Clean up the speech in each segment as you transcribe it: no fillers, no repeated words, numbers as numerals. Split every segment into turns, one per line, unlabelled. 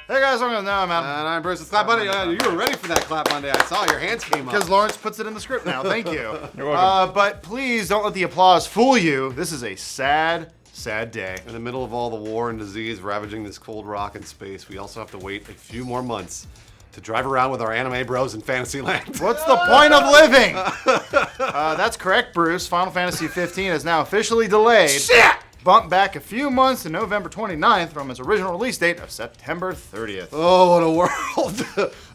Hey guys, I'm gonna man.
And I'm Bruce. Clap Monday. You were ready for that Clap Monday. I saw your hands came up.
Because Lawrence puts it in the script now. Thank you.
You're welcome.
But please don't let the applause fool you. This is a sad day.
In the middle of all the war and disease ravaging this cold rock and space, we also have to wait a few more months to drive around with our anime bros in Fantasyland.
What's the point of living? That's correct, Bruce. Final Fantasy 15 is now officially delayed.
Shit!
Bumped back a few months to November 29th from its original release date of September 30th.
Oh, what a world.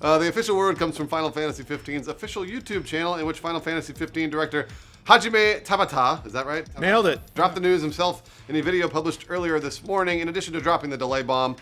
The official word comes from Final Fantasy 15's official YouTube channel, in which Final Fantasy 15 director Hajime Tabata, is that right?
Nailed it.
Dropped the news himself in a video published earlier this morning. In addition to dropping the delay bomb,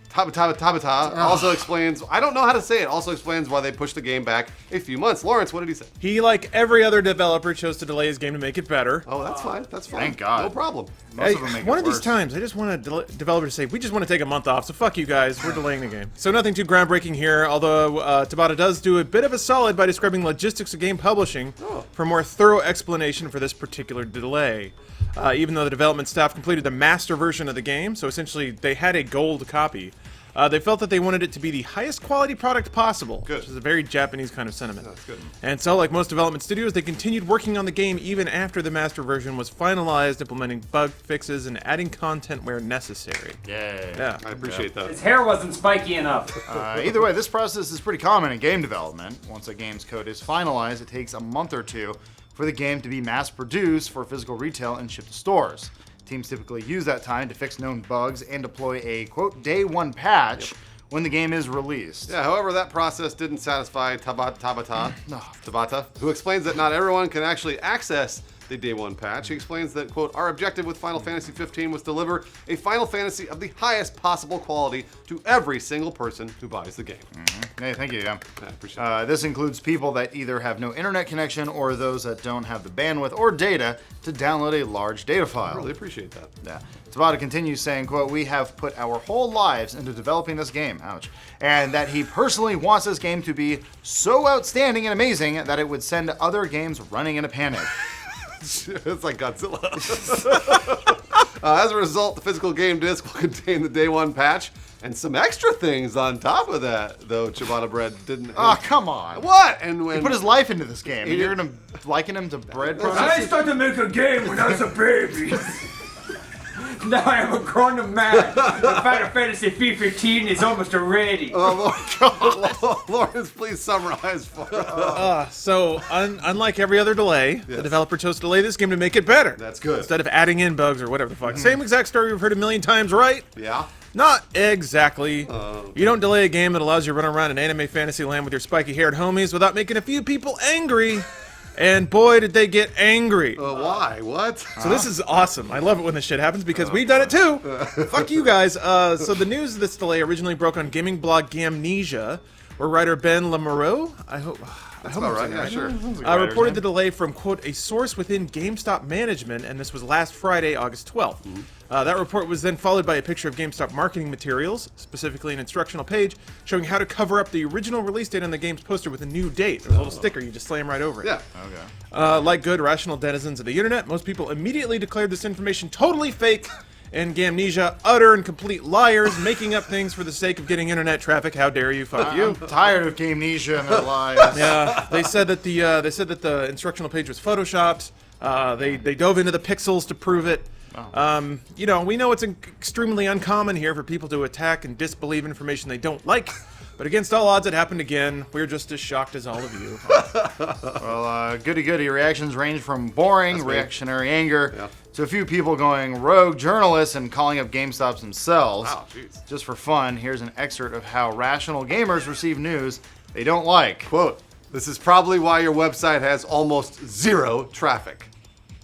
Tabata also explains, I don't know how to say it, also explains why they pushed the game back a few months. Lawrence, what did he say?
He, like every other developer, chose to delay his game to make it better.
Oh, that's fine. That's fine.
Thank God.
No problem.
Most of them make
One
it
of these
worse.
times, I just want a developer to say, we just want to take a month off, so fuck you guys, we're delaying the game. So nothing too groundbreaking here, although Tabata does do a bit of a solid by describing logistics of game publishing for a more thorough explanation for this particular delay. Even though the development staff completed the master version of the game, so essentially they had a gold copy, they felt that they wanted it to be the highest quality product possible,
Good.
which is a very Japanese kind of sentiment.
That's good.
And so, like most development studios, they continued working on the game even after the master version was finalized, implementing bug fixes and adding content where necessary.
Yay.
Yeah.
I appreciate that.
His hair wasn't spiky enough.
Either way, this process is pretty common in game development. Once a game's code is finalized, it takes a month or two for the game to be mass-produced for physical retail and shipped to stores. Teams typically use that time to fix known bugs and deploy a, quote, day one patch when the game is released.
Yeah, however, that process didn't satisfy Tabata, who explains that not everyone can actually access the day one patch. He explains that, quote, our objective with Final Fantasy 15 was to deliver a Final Fantasy of the highest possible quality to every single person who buys the game.
Hey, thank you, yeah.
I appreciate that.
This includes people that either have no internet connection or those that don't have the bandwidth or data to download a large data
I
file.
really appreciate that.
Yeah. Tabata continues saying, quote, we have put our whole lives into developing this game, ouch, and that he personally wants this game to be so outstanding and amazing that it would send other games running in a panic.
It's like Godzilla. As a result, the physical game disc will contain the day one patch and some extra things on top of that, though Ciabatta Bread didn't.
Oh, come on.
What? And when
He put his life into this game,
He
and you're
did-
going to liken him to bread?
I started to make a game when I was a baby. Now I am a grown-up man. The Final Fantasy 15 is almost ready.
Lawrence, please summarize for us.
So, unlike every other delay, the developer chose to delay this game to make it better.
That's good.
Instead of adding in bugs or whatever the fuck. Same exact story we've heard a million times, right?
Yeah.
Not exactly. You don't delay a game that allows you to run around in anime fantasy land with your spiky-haired homies without making a few people angry. And boy, did they get angry.
Why? What?
So this is awesome. I love it when this shit happens because we've done it too. Fuck you guys. So the news of this delay originally broke on gaming blog Gamnesia, where writer Ben Lamoureux, I hope
That's
I'm
about right.
saying
Yeah,
that
sure.
reported the delay from, quote, a source within GameStop management, and this was last Friday, August 12th. That report was then followed by a picture of GameStop marketing materials, specifically an instructional page showing how to cover up the original release date on the game's poster with a new date. There's a little sticker, you just slam right over it.
Yeah.
Okay.
Like good, rational denizens of the internet, most people immediately declared this information totally fake, and Gamnesia utter and complete liars, making up things for the sake of getting internet traffic. How dare you? Fuck you.
I'm tired of Gamnesia and their lies.
Yeah, they said that the instructional page was photoshopped. They dove into the pixels to prove it. You know, we know it's extremely uncommon here for people to attack and disbelieve information they don't like. But against all odds, it happened again. We're just as shocked as all of you.
Well, goody-goody reactions range from boring, reactionary anger, to a few people going rogue journalists and calling up GameStops themselves.
Wow, jeez.
Just for fun, here's an excerpt of how rational gamers receive news they don't like.
Quote, this is probably why your website has almost zero traffic.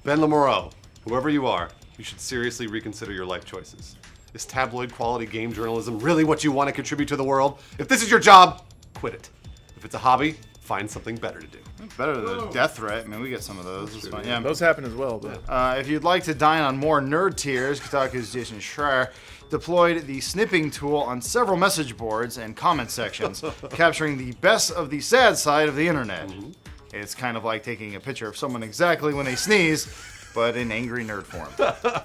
Ben Lamoureux, whoever you are, you should seriously reconsider your life choices. Is tabloid quality game journalism really what you want to contribute to the world? If this is your job, quit it. If it's a hobby, find something better to do.
Better than a death threat. I mean, we get some of those. It's fine. Yeah.
Those happen as well. But
If you'd like to dine on more nerd tears, Kotaku's Jason Schreier deployed the snipping tool on several message boards and comment sections, capturing the best of the sad side of the internet. It's kind of like taking a picture of someone exactly when they sneeze, but in angry nerd form.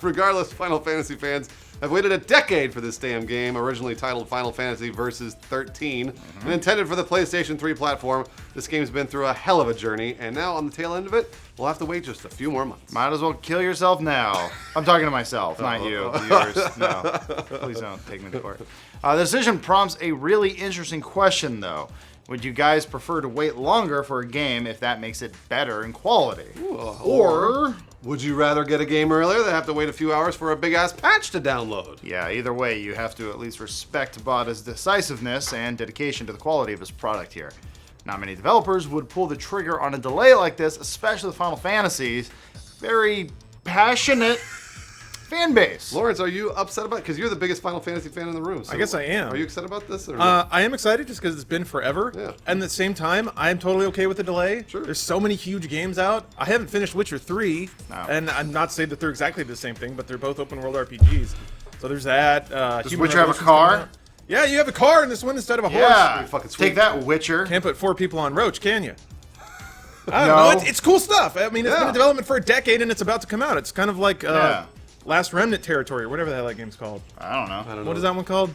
Regardless, Final Fantasy fans I've waited a decade for this damn game, originally titled Final Fantasy Versus 13, and intended for the PlayStation 3 platform. This game's been through a hell of a journey, and now on the tail end of it, we'll have to wait just a few more months.
Might as well kill yourself now. I'm talking to myself, not you, viewers. No, please don't take me to court. The decision prompts a really interesting question, though. Would you guys prefer to wait longer for a game if that makes it better in quality? Or
would you rather get a game earlier than have to wait a few hours for a big-ass patch to download?
yeah, either way, you have to at least respect Bada's decisiveness and dedication to the quality of his product here. Not many developers would pull the trigger on a delay like this, especially with Final Fantasies. Very passionate fan base.
Lawrence, are you upset about it? Because you're the biggest Final Fantasy fan in the room. So
I guess I am.
Are you excited about this? Or
I am excited just because it's been forever.
Yeah.
And at the same time, I am totally okay with the delay.
Sure.
There's so many huge games out. I haven't finished Witcher 3,
No.
and I'm not saying that they're exactly the same thing, but they're both open world RPGs. So there's that.
Does
Human
Witcher have a
Revolution's coming
car?
out. Yeah, you have a car in this one instead of a horse.
Yeah,
fucking sweet.
take that, Witcher.
Can't put 4 people on Roach, can you? I don't
No.
know. It's cool stuff. I mean, it's been
Yeah.
in development for a decade, and it's about to come out. It's kind of like
Yeah.
Last Remnant territory, or whatever the hell that game's called.
I don't know.
I don't know.
What is that one called?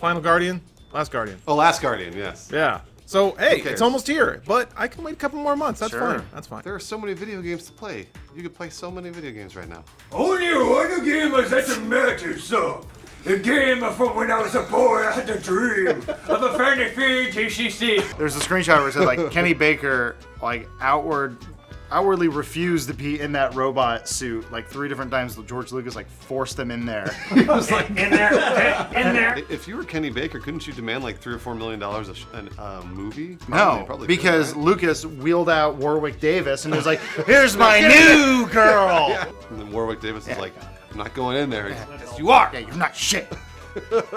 Final Guardian? Last Guardian.
Oh, Last Guardian, yes.
Yeah. So, hey,
cares?
it's almost here, but I can wait a couple more months. That's
Sure.
fine. That's fine.
There are so many video games to play. You could play so many video games right now.
Only one game that matters, son. The game from when I was a boy, I had a dream of a fantasy TCC.
There's a screenshot where it said like Kenny Baker like outwardly refused to be in that robot suit like 3 different times. George Lucas like forced him in there.
In there.
If you were Kenny Baker, couldn't you demand like $3 or $4 million a movie?
No,
Probably
because
could, right?
Lucas wheeled out Warwick Davis and was like, "Here's my new girl."
Yeah. And then Warwick Davis is like, I'm not going in there. Yes, you are.
Yeah, you're not shit.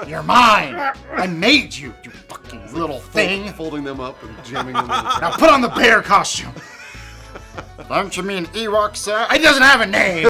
You're mine. I made you, you fucking little thing.
Folding them up and jamming them in the
Now put on the bear costume. Don't you mean Ewok, sir? It doesn't have a name.